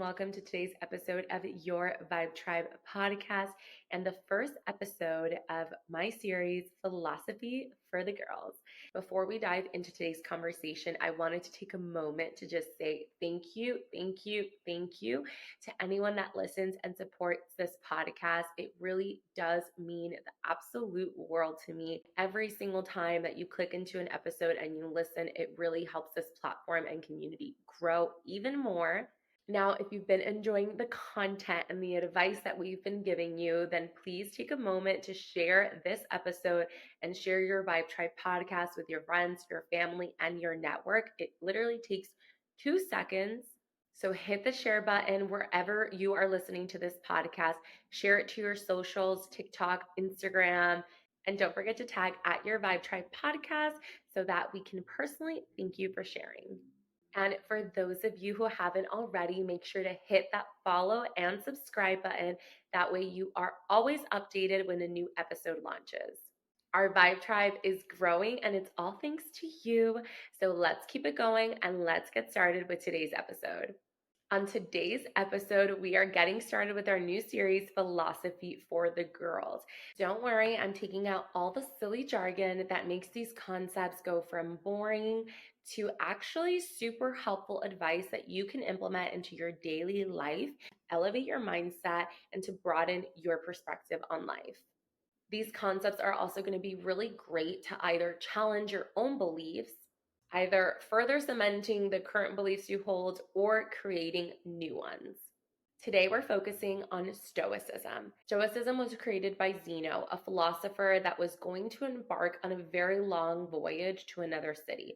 welcome to today's episode of Your Vibe Tribe podcast and the first episode of my series, Philosophy for the Girls. Before we dive into today's conversation, I wanted to take a moment to just say thank you to anyone that listens and supports this podcast. It really does mean the absolute world to me. Every single time that you click into an episode and you listen, it really helps this platform and community grow even more. Now, if you've been enjoying the content and the advice that we've been giving you, then please take a moment to share this episode and share your Vibe Tribe podcast with your friends, your family, and your network. It literally takes 2 seconds. So hit the share button wherever you are listening to this podcast. Share it to your socials, TikTok, Instagram, and don't forget to tag at Your Vibe Tribe podcast so that we can personally thank you for sharing. And for those of you who haven't already, make sure to hit that follow and subscribe button. That way you are always updated when a new episode launches. Our Vibe Tribe is growing and it's all thanks to you. So let's keep it going and let's get started with today's episode. On today's episode, we are getting started with our new series, Philosophy for the Girls. Don't worry, I'm taking out all the silly jargon that makes these concepts go from boring to actually super helpful advice that you can implement into your daily life, elevate your mindset, and to broaden your perspective on life. These concepts are also going to be really great to either challenge your own beliefs, either further cementing the current beliefs you hold or creating new ones. Today, we're focusing on Stoicism. Stoicism was created by Zeno, a philosopher that was going to embark on a very long voyage to another city.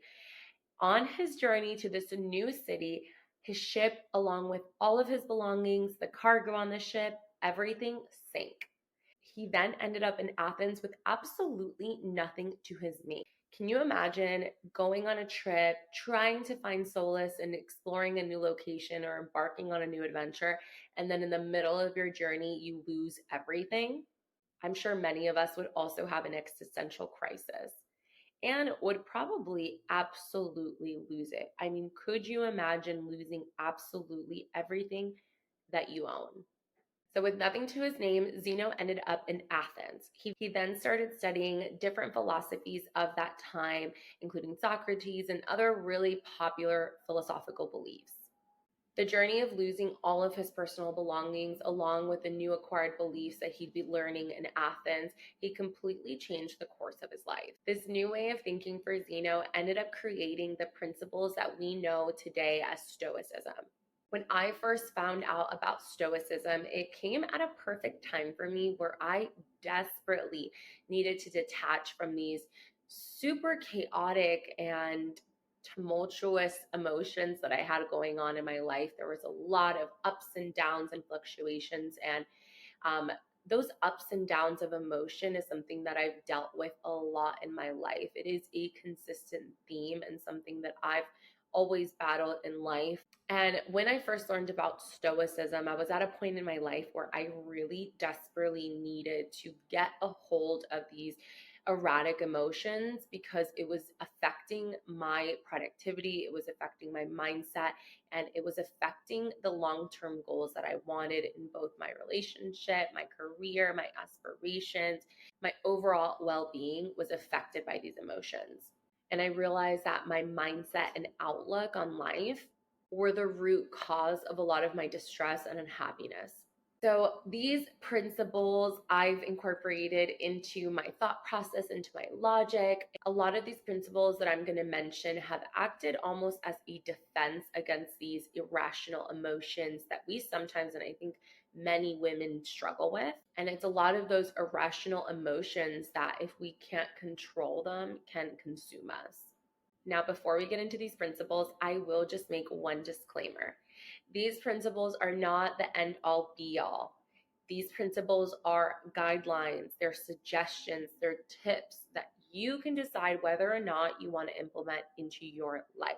On his journey to this new city, his ship, along with all of his belongings, the cargo on the ship, everything sank. He then ended up in Athens with absolutely nothing to his name. Can you imagine going on a trip, trying to find solace in exploring a new location or embarking on a new adventure, and then in the middle of your journey, you lose everything? I'm sure many of us would also have an existential crisis and would probably absolutely lose it. I mean, could you imagine losing absolutely everything that you own? So with nothing to his name, Zeno ended up in Athens. He then started studying different philosophies of that time, including Socrates and other really popular philosophical beliefs. The journey of losing all of his personal belongings, along with the new acquired beliefs that he'd be learning in Athens, he completely changed the course of his life. This new way of thinking for Zeno ended up creating the principles that we know today as Stoicism. When I first found out about Stoicism, it came at a perfect time for me where I desperately needed to detach from these super chaotic and tumultuous emotions that I had going on in my life. There was a lot of ups and downs and fluctuations, and those ups and downs of emotion is something that I've dealt with a lot in my life. It is a consistent theme and something that I've always battled in life. And when I first learned about Stoicism, I was at a point in my life where I really desperately needed to get a hold of these erratic emotions because it was affecting my productivity, it was affecting my mindset, and it was affecting the long-term goals that I wanted in both my relationship, my career, my aspirations. My overall well-being was affected by these emotions. And I realized that my mindset and outlook on life were the root cause of a lot of my distress and unhappiness. So these principles I've incorporated into my thought process, into my logic. A lot of these principles that I'm going to mention have acted almost as a defense against these irrational emotions that we sometimes, and I think many women, struggle with. And it's a lot of those irrational emotions that, if we can't control them, can consume us. Now, before we get into these principles, I will just make one disclaimer. These principles are not the end all be all. These principles are guidelines, they're suggestions, they're tips that you can decide whether or not you want to implement into your life.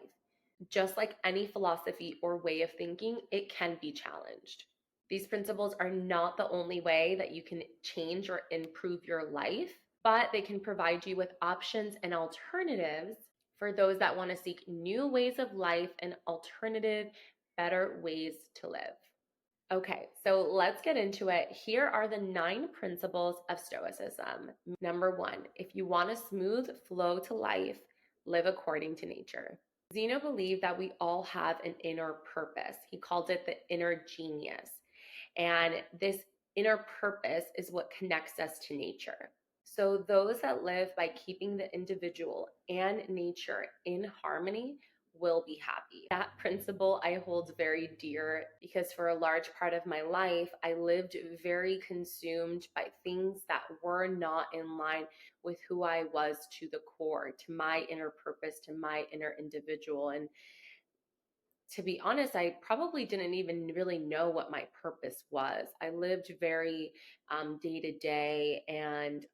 Just like any philosophy or way of thinking, it can be challenged. These principles are not the only way that you can change or improve your life, but they can provide you with options and alternatives for those that want to seek new ways of life and alternative better ways to live. Okay, so let's get into it. Here are the 9 principles of Stoicism. Number 1, if you want a smooth flow to life, live according to nature. Zeno believed that we all have an inner purpose. He called it the inner genius. And this inner purpose is what connects us to nature. So, those that live by keeping the individual and nature in harmony will be happy. That principle I hold very dear because for a large part of my life, I lived very consumed by things that were not in line with who I was to the core, to my inner purpose, to my inner individual. And to be honest, I probably didn't even really know what my purpose was. I lived very day to day, and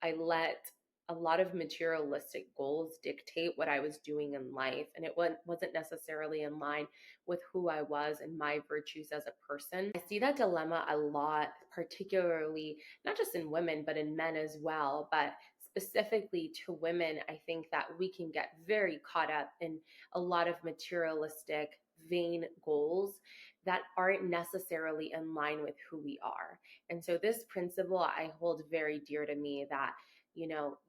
I let a lot of materialistic goals dictate what I was doing in life. And it wasn't necessarily in line with who I was and my virtues as a person. I see that dilemma a lot, particularly not just in women, but in men as well. But specifically to women, I think that we can get very caught up in a lot of materialistic, vain goals that aren't necessarily in line with who we are. And so, this principle I hold very dear to me that, you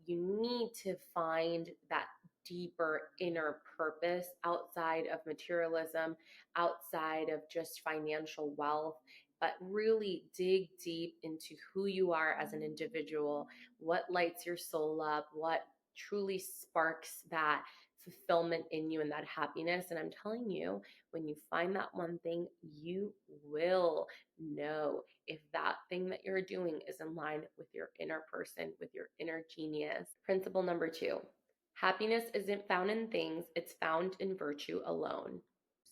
need to find that deeper inner purpose outside of materialism, outside of just financial wealth, but really dig deep into who you are as an individual, what lights your soul up, what truly sparks that fulfillment in you and that happiness. And I'm telling you, when you find that one thing, you will know if that thing that you're doing is in line with your inner person, with your inner genius. Principle number 2, happiness isn't found in things, it's found in virtue alone.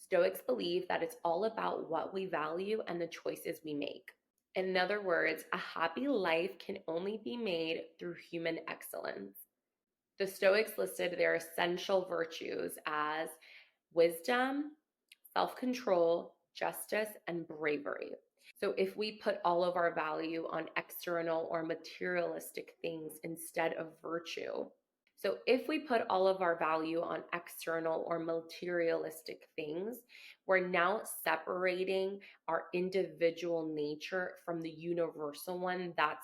Stoics believe that it's all about what we value and the choices we make. In other words, a happy life can only be made through human excellence. The Stoics listed their essential virtues as wisdom, self control, justice, and bravery. So, if we put all of our value on external or materialistic things instead of virtue, so if we put all of our value on external or materialistic things, we're now separating our individual nature from the universal one that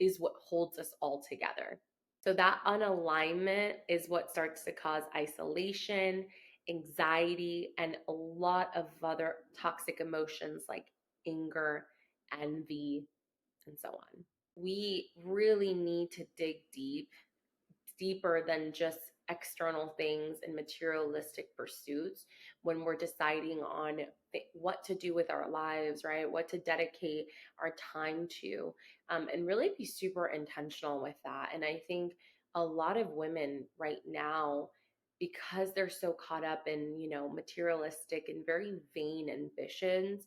is what holds us all together. So that unalignment is what starts to cause isolation, anxiety, and a lot of other toxic emotions like anger, envy, and so on. We really need to dig deeper than just external things and materialistic pursuits when we're deciding on what to do with our lives, right? What to dedicate our time to, and really be super intentional with that. And I think a lot of women right now, because they're so caught up in, materialistic and very vain ambitions,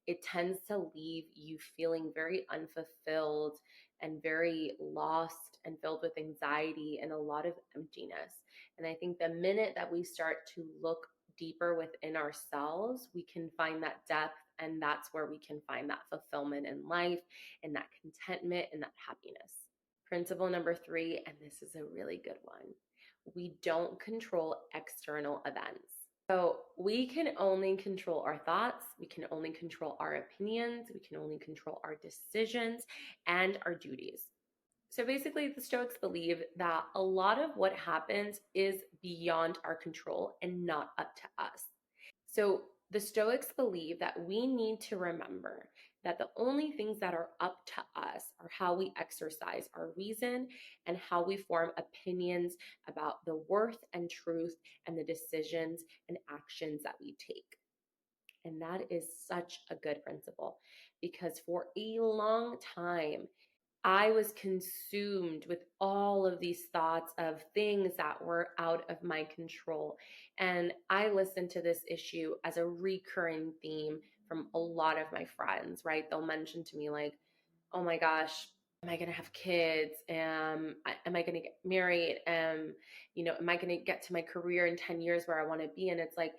it tends to leave you feeling very unfulfilled and very lost and filled with anxiety and a lot of emptiness. And I think the minute that we start to look deeper within ourselves, we can find that depth, and that's where we can find that fulfillment in life and that contentment and that happiness. Principle number 3, and this is a really good one, we don't control external events. So we can only control our thoughts, we can only control our opinions, we can only control our decisions and our duties. So basically, the Stoics believe that a lot of what happens is beyond our control and not up to us. So the Stoics believe that we need to remember that the only things that are up to us are how we exercise our reason and how we form opinions about the worth and truth and the decisions and actions that we take. And that is such a good principle because for a long time, I was consumed with all of these thoughts of things that were out of my control. And I listened to this issue as a recurring theme from a lot of my friends, right? They'll mention to me, like, oh my gosh, am I going to have kids? Am I going to get married? Am I going to get to my career in 10 years where I want to be? And it's like,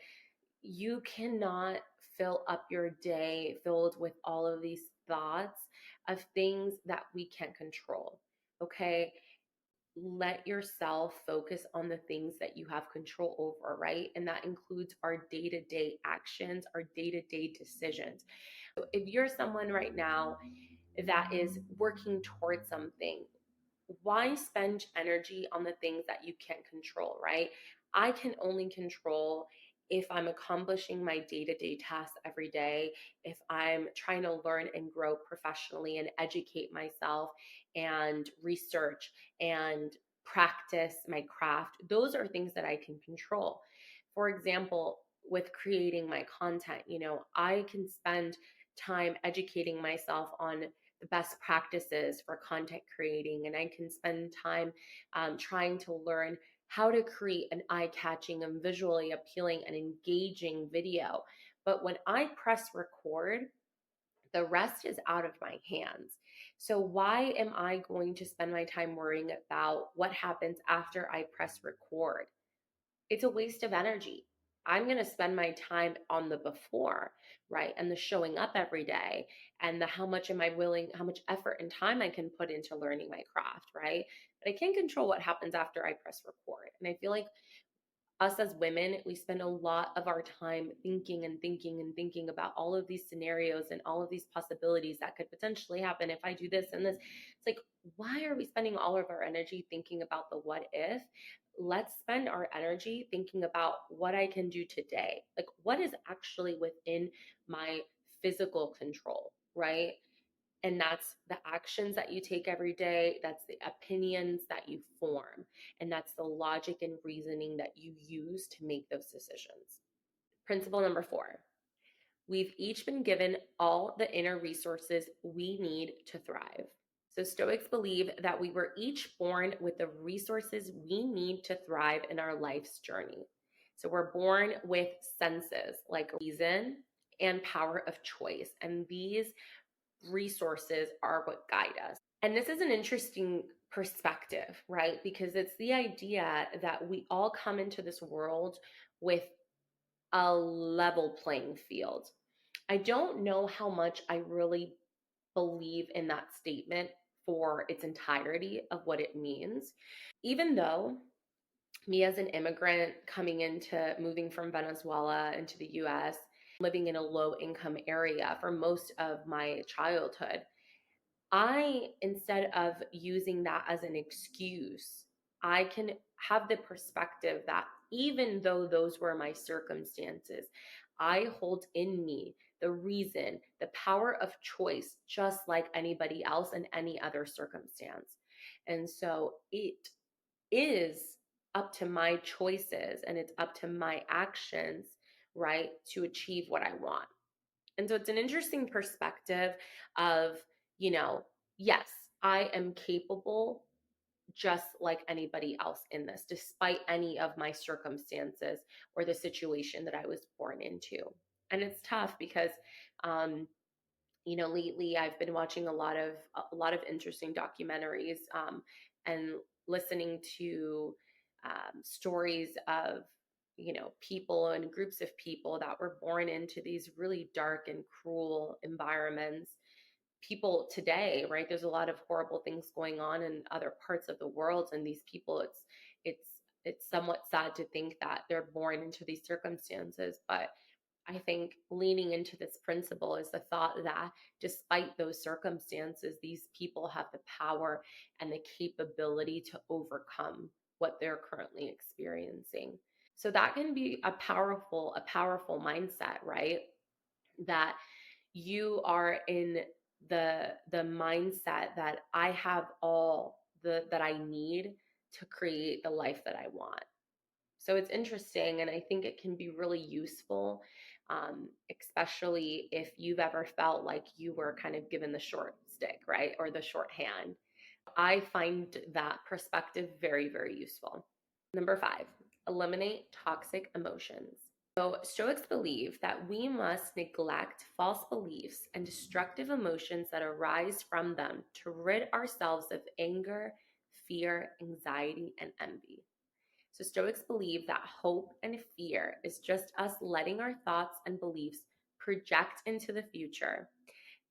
you cannot fill up your day filled with all of these thoughts of things that we can't control. Okay. let yourself focus on the things that you have control over, right? And that includes our day to day actions, our day to day decisions. So if you're someone right now that is working towards something, why spend energy on the things that you can't control, right? I can only control if I'm accomplishing my day to day tasks every day, if I'm trying to learn and grow professionally and educate myself and research and practice my craft. Those are things that I can control. For example, with creating my content, I can spend time educating myself on the best practices for content creating, and I can spend time trying to learn how to create an eye-catching and visually appealing and engaging video. But when I press record, the rest is out of my hands. So why am I going to spend my time worrying about what happens after I press record? It's a waste of energy. I'm going to spend my time on the before, right? And the showing up every day, and the how much am I willing, how much effort and time I can put into learning my craft, right? But I can't control what happens after I press record. And I feel like us as women, we spend a lot of our time thinking and thinking and thinking about all of these scenarios and all of these possibilities that could potentially happen if I do this and this. It's like, why are we spending all of our energy thinking about the what if? Let's spend our energy thinking about what I can do today. Like, what is actually within my physical control, right? And that's the actions that you take every day. That's the opinions that you form. And that's the logic and reasoning that you use to make those decisions. Principle number 4, we've each been given all the inner resources we need to thrive. So, Stoics believe that we were each born with the resources we need to thrive in our life's journey. So, we're born with senses like reason and power of choice. And these resources are what guide us. And this is an interesting perspective, right? Because it's the idea that we all come into this world with a level playing field. I don't know how much I really believe in that statement for its entirety of what it means. Even though me as an immigrant moving from Venezuela into the US, living in a low income area for most of my childhood, instead of using that as an excuse, I can have the perspective that even though those were my circumstances, I hold in me the reason, the power of choice, just like anybody else in any other circumstance. And so it is up to my choices and it's up to my actions, right, to achieve what I want. And so it's an interesting perspective of, you know, yes, I am capable just like anybody else in this, despite any of my circumstances or the situation that I was born into. And it's tough because, lately I've been watching a lot of interesting documentaries, and listening to stories of people and groups of people that were born into these really dark and cruel environments. People today, right? There's a lot of horrible things going on in other parts of the world, and these people, it's it's somewhat sad to think that they're born into these circumstances, but I think leaning into this principle is the thought that despite those circumstances, these people have the power and the capability to overcome what they're currently experiencing. So that can be a powerful mindset, right? That you are in the mindset that I have all the that I need to create the life that I want. So it's interesting, and I think it can be really useful, especially if you've ever felt like you were kind of given the short stick, right? Or the short hand. I find that perspective very, very useful. Number 5, eliminate toxic emotions. So, Stoics believe that we must neglect false beliefs and destructive emotions that arise from them to rid ourselves of anger, fear, anxiety, and envy. So, Stoics believe that hope and fear is just us letting our thoughts and beliefs project into the future,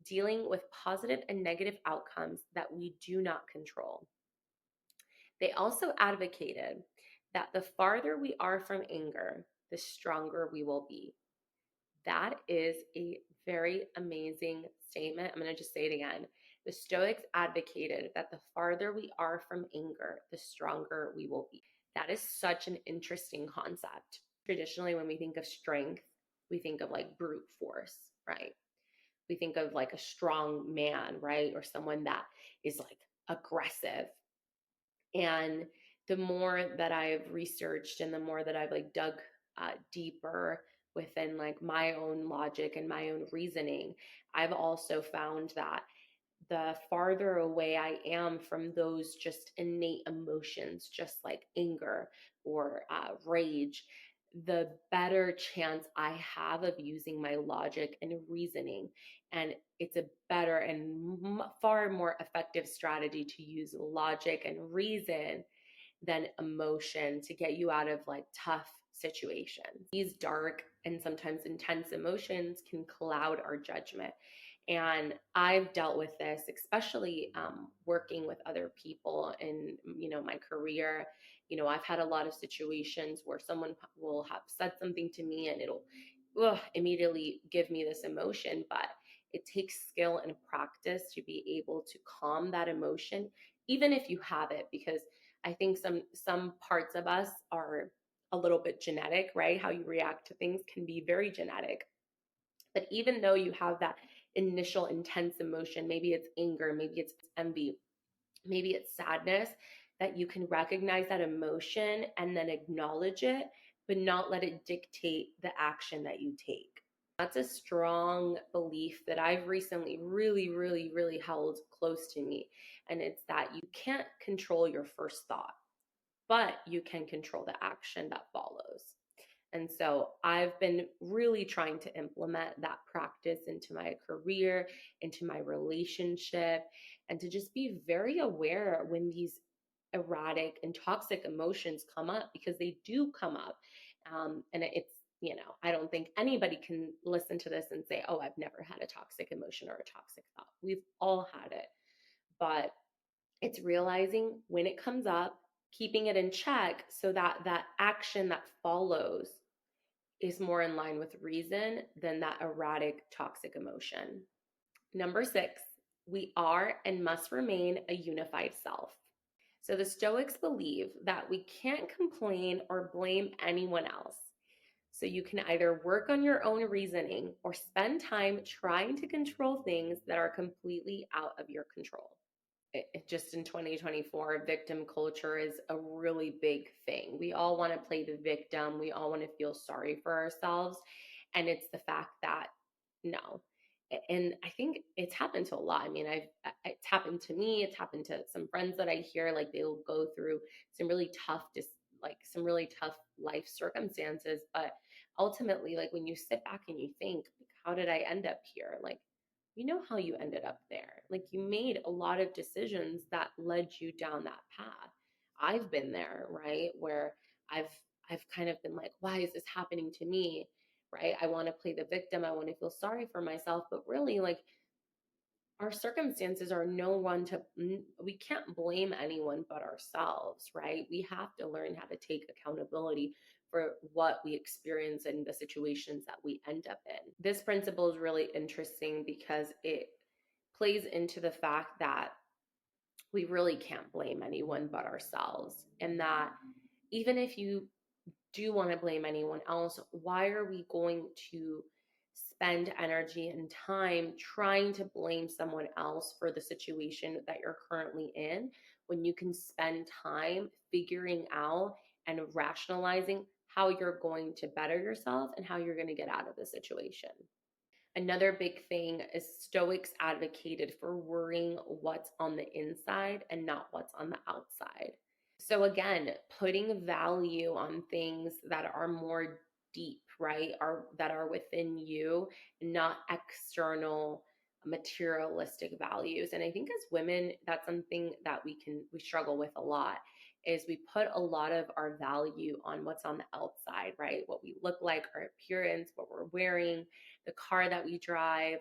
dealing with positive and negative outcomes that we do not control. They also advocated that the farther we are from anger, the stronger we will be. That is a very amazing statement. I'm going to just say it again. The Stoics advocated that the farther we are from anger, the stronger we will be. That is such an interesting concept. Traditionally, when we think of strength, we think of like brute force, right? We think of like a strong man, right? Or someone that is like aggressive. And the more that I've researched and the more that I've like dug deeper within like my own logic and my own reasoning, I've also found that the farther away I am from those just innate emotions, just like anger or rage, the better chance I have of using my logic and reasoning. And it's a better and far more effective strategy to use logic and reason than emotion to get you out of like tough situations. These dark and sometimes intense emotions can cloud our judgment. And I've dealt with this, especially working with other people in, my career. I've had a lot of situations where someone will have said something to me and it'll immediately give me this emotion, but it takes skill and practice to be able to calm that emotion, even if you have it, because I think some parts of us are a little bit genetic, right? How you react to things can be very genetic. But even though you have that initial intense emotion, maybe it's anger, maybe it's envy, maybe it's sadness, that you can recognize that emotion and then acknowledge it, but not let it dictate the action that you take. That's a strong belief that I've recently really, really, really held close to me. And it's that you can't control your first thought, but you can control the action that follows. And so I've been really trying to implement that practice into my career, into my relationship, and to just be very aware when these erratic and toxic emotions come up, because they do come up. And it's, I don't think anybody can listen to this and say, oh, I've never had a toxic emotion or a toxic thought. We've all had it. But it's realizing when it comes up, keeping it in check so that that action that follows is more in line with reason than that erratic, toxic emotion. Number 6, we are and must remain a unified self. So the Stoics believe that we can't complain or blame anyone else. So you can either work on your own reasoning or spend time trying to control things that are completely out of your control. Just in 2024, victim culture is a really big thing. We all want to play the victim. We all want to feel sorry for ourselves. And it's the fact that no. And I think it's happened to a lot. I mean, it's happened to me. It's happened to some friends that I hear, like they'll go through some really tough, some really tough life circumstances. But ultimately, like when you sit back and you think, like, how did I end up here? Like, you know how you ended up there. Like you made a lot of decisions that led you down that path. I've been there, right? Where I've kind of been like, why is this happening to me? Right? I want to play the victim. I want to feel sorry for myself, but really like our circumstances are no one to, we can't blame anyone but ourselves, right? We have to learn how to take accountability for what we experience and the situations that we end up in. This principle is really interesting because it plays into the fact that we really can't blame anyone but ourselves. And that even if you do want to blame anyone else, why are we going to spend energy and time trying to blame someone else for the situation that you're currently in when you can spend time figuring out and rationalizing how you're going to better yourself and how you're going to get out of the situation? Another big thing is Stoics advocated for worrying what's on the inside and not what's on the outside. So again, putting value on things that are more deep, right? That are within you, not external materialistic values. And I think as women, that's something that we struggle with a lot, is we put a lot of our value on what's on the outside, right? What we look like, our appearance, what we're wearing, the car that we drive.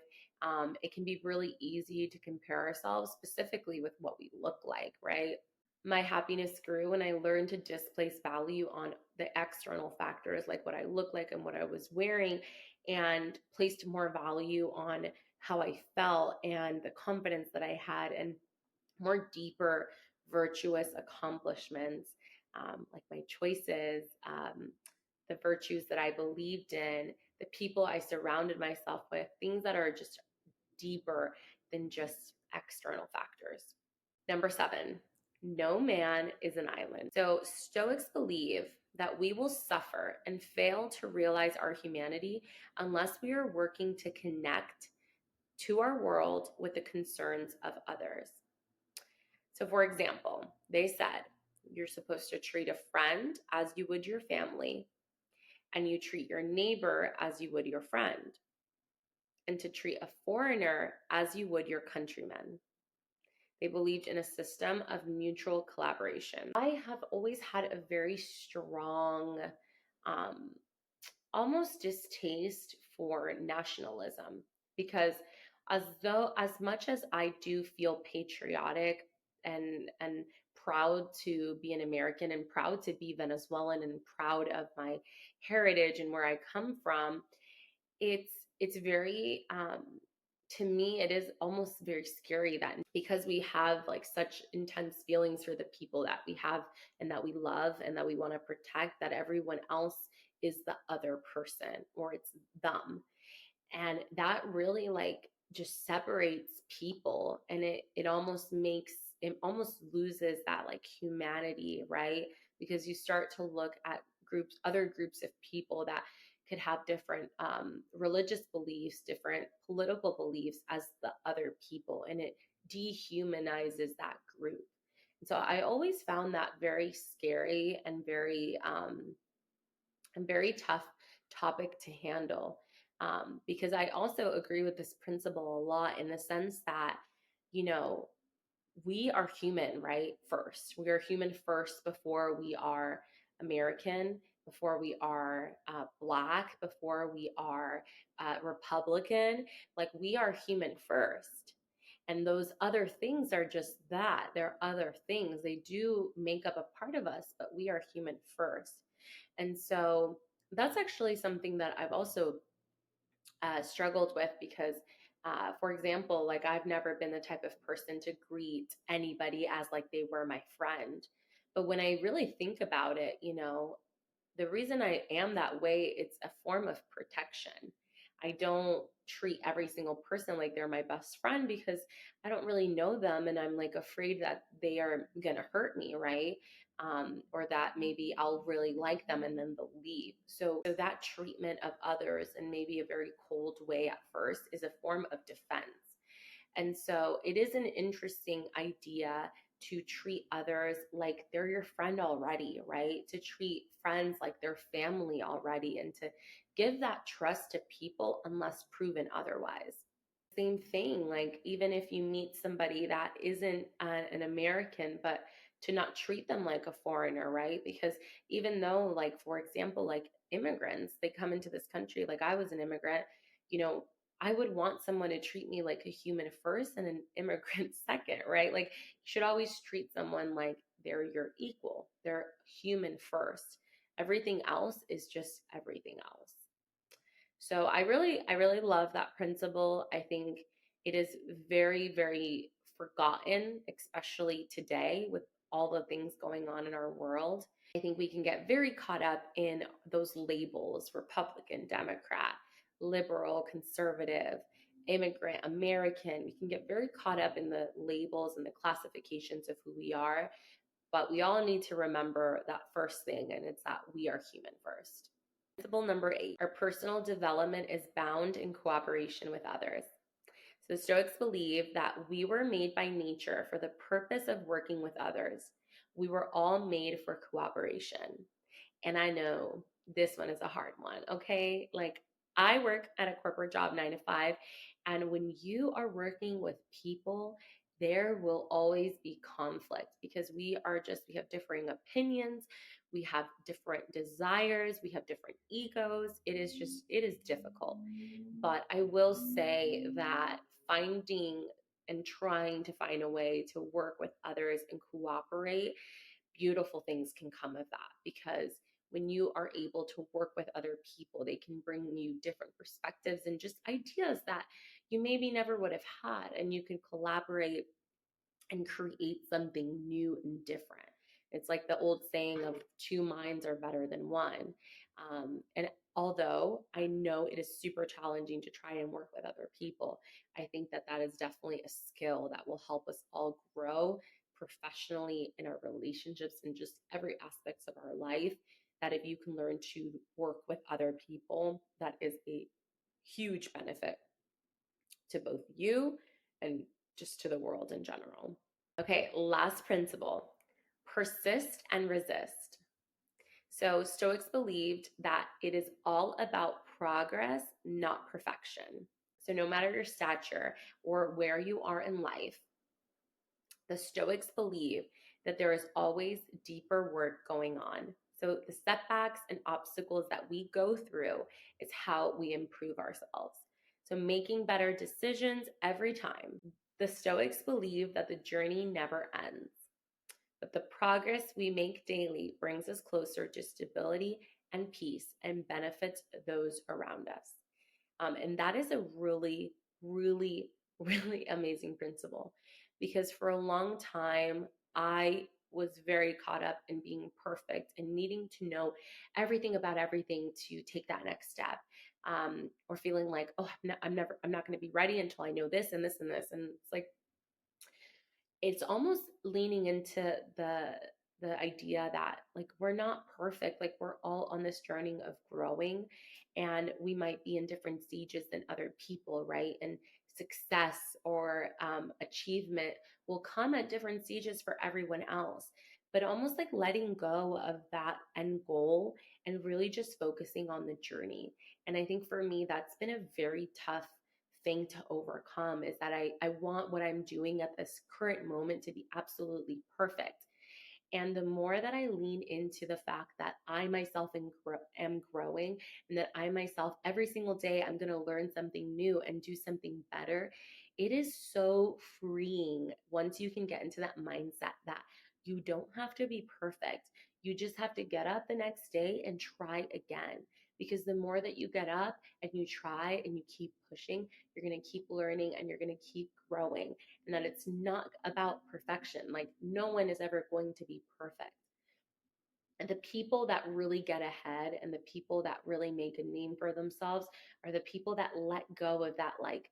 It can be really easy to compare ourselves specifically with what we look like, right? My happiness grew when I learned to displace value on the external factors, like what I look like and what I was wearing, and placed more value on how I felt and the confidence that I had, and more deeper virtuous accomplishments, like my choices, the virtues that I believed in, the people I surrounded myself with, things that are just deeper than just external factors. Number 7, no man is an island. So Stoics believe that we will suffer and fail to realize our humanity unless we are working to connect to our world with the concerns of others. So, for example, they said you're supposed to treat a friend as you would your family, and you treat your neighbor as you would your friend, and to treat a foreigner as you would your countrymen. They believed in a system of mutual collaboration. I have always had a very strong, um, almost distaste for nationalism, because as much as I do feel patriotic and proud to be an American and proud to be Venezuelan and proud of my heritage and where I come from, it's very to me it is almost very scary that because we have like such intense feelings for the people that we have and that we love and that we want to protect, that everyone else is the other person or it's them. And that really like just separates people, and it almost makes it almost loses that like humanity, right? Because you start to look at groups, other groups of people that could have different religious beliefs, different political beliefs as the other people, and it dehumanizes that group. And so I always found that very scary and very tough topic to handle, because I also agree with this principle a lot in the sense that, you know, we are human, right? First, we are human first before we are American, before we are Black, before we are Republican. Like, we are human first. And those other things are just that. They're other things. They do make up a part of us, but we are human first. And so that's actually something that I've also struggled with, because for example, like I've never been the type of person to greet anybody as like they were my friend. But when I really think about it, you know, the reason I am that way, it's a form of protection. I don't treat every single person like they're my best friend, because I don't really know them and I'm like afraid that they are going to hurt me, right? Or that maybe I'll really like them and then they'll leave. So that treatment of others in maybe a very cold way at first is a form of defense. And so it is an interesting idea to treat others like they're your friend already, right? To treat friends like their family already, and to give that trust to people unless proven otherwise. Same thing, like even if you meet somebody that isn't an American, but to not treat them like a foreigner, right? Because even though, like, for example, like immigrants, they come into this country, like I was an immigrant, you know, I would want someone to treat me like a human first and an immigrant second, right? Like, you should always treat someone like they're your equal, they're human first. Everything else is just everything else. So I really love that principle. I think it is very, very forgotten, especially today with all the things going on in our world. I think we can get very caught up in those labels: Republican, Democrat, liberal, conservative, immigrant, American. We can get very caught up in the labels and the classifications of who we are, but we all need to remember that first thing, and it's that we are human first. Principle number 8, our personal development is bound in cooperation with others. So Stoics believe that we were made by nature for the purpose of working with others. We were all made for cooperation. And I know this one is a hard one, okay? Like, I work at a corporate job 9 to 5, and when you are working with people, there will always be conflict, because we have differing opinions, we have different desires, we have different egos. It is difficult. But I will say that finding and trying to find a way to work with others and cooperate, beautiful things can come of that. Because when you are able to work with other people, they can bring you different perspectives and just ideas that you maybe never would have had, and you can collaborate and create something new and different. It's like the old saying of two minds are better than one. And although I know it is super challenging to try and work with other people, I think that that is definitely a skill that will help us all grow professionally in our relationships and just every aspects of our life. That if you can learn to work with other people, that is a huge benefit to both you and just to the world in general. Okay, last principle, persist and resist. So, Stoics believed that it is all about progress, not perfection. So, no matter your stature or where you are in life, the Stoics believe that there is always deeper work going on. So, the setbacks and obstacles that we go through is how we improve ourselves. So, making better decisions every time. The Stoics believe that the journey never ends, but the progress we make daily brings us closer to stability and peace and benefits those around us. And that is a really, really, really amazing principle, because for a long time, I was very caught up in being perfect and needing to know everything about everything to take that next step. Or feeling like, oh, I'm not going to be ready until I know this and this and this. And it's like, it's almost leaning into the idea that like we're not perfect, like we're all on this journey of growing, and we might be in different stages than other people, right? And success or achievement will come at different stages for everyone else, but almost like letting go of that end goal and really just focusing on the journey. And I think for me that's been a very tough thing to overcome, is that I want what I'm doing at this current moment to be absolutely perfect. And the more that I lean into the fact that I myself am growing, and that I myself, every single day, I'm going to learn something new and do something better, it is so freeing once you can get into that mindset that you don't have to be perfect. You just have to get up the next day and try again. Because the more that you get up and you try and you keep pushing, you're going to keep learning and you're going to keep growing. And that it's not about perfection. Like, no one is ever going to be perfect. And the people that really get ahead and the people that really make a name for themselves are the people that let go of that, like,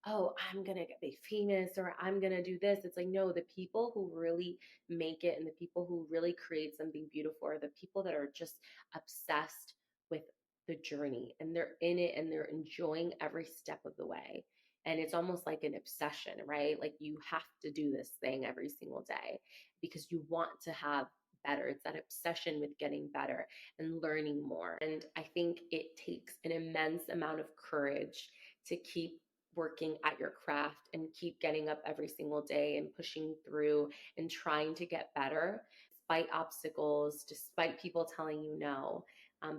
oh, I'm going to be famous or I'm going to do this. It's like, no, the people who really make it and the people who really create something beautiful are the people that are just obsessed with the journey, and they're in it and they're enjoying every step of the way. And it's almost like an obsession, right? Like you have to do this thing every single day because you want to have better. It's that obsession with getting better and learning more. And I think it takes an immense amount of courage to keep working at your craft and keep getting up every single day and pushing through and trying to get better despite obstacles, despite people telling you no.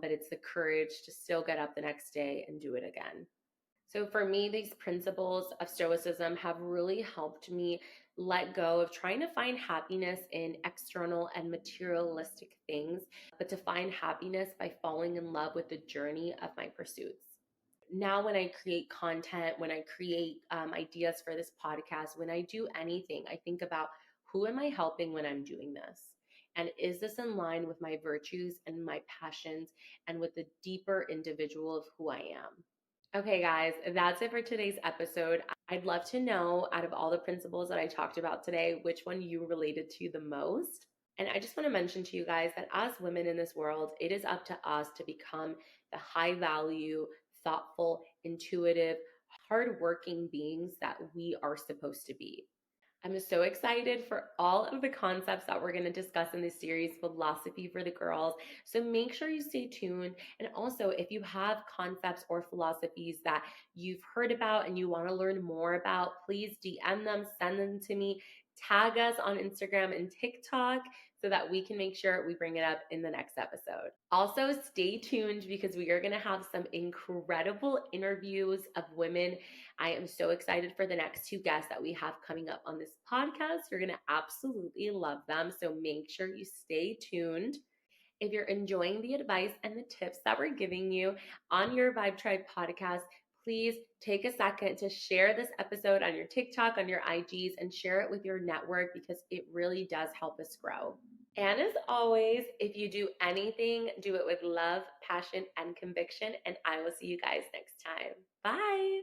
But it's the courage to still get up the next day and do it again. So for me, these principles of Stoicism have really helped me let go of trying to find happiness in external and materialistic things, but to find happiness by falling in love with the journey of my pursuits. Now, when I create content, when I create ideas for this podcast, when I do anything, I think about, who am I helping when I'm doing this? And is this in line with my virtues and my passions and with the deeper individual of who I am? Okay, guys, that's it for today's episode. I'd love to know, out of all the principles that I talked about today, which one you related to the most. And I just want to mention to you guys that as women in this world, it is up to us to become the high value, thoughtful, intuitive, hardworking beings that we are supposed to be. I'm so excited for all of the concepts that we're going to discuss in this series, Philosophy for the Girls. So make sure you stay tuned. And also, if you have concepts or philosophies that you've heard about and you want to learn more about, please DM them, send them to me, tag us on Instagram and TikTok so that we can make sure we bring it up in the next episode. Also, stay tuned because we are going to have some incredible interviews of women. I am so excited for the next two guests that we have coming up on this podcast. You're going to absolutely love them. So make sure you stay tuned. If you're enjoying the advice and the tips that we're giving you on your Vibe Tribe podcast, please take a second to share this episode on your TikTok, on your IGs, and share it with your network because it really does help us grow. And as always, if you do anything, do it with love, passion, and conviction. And I will see you guys next time. Bye.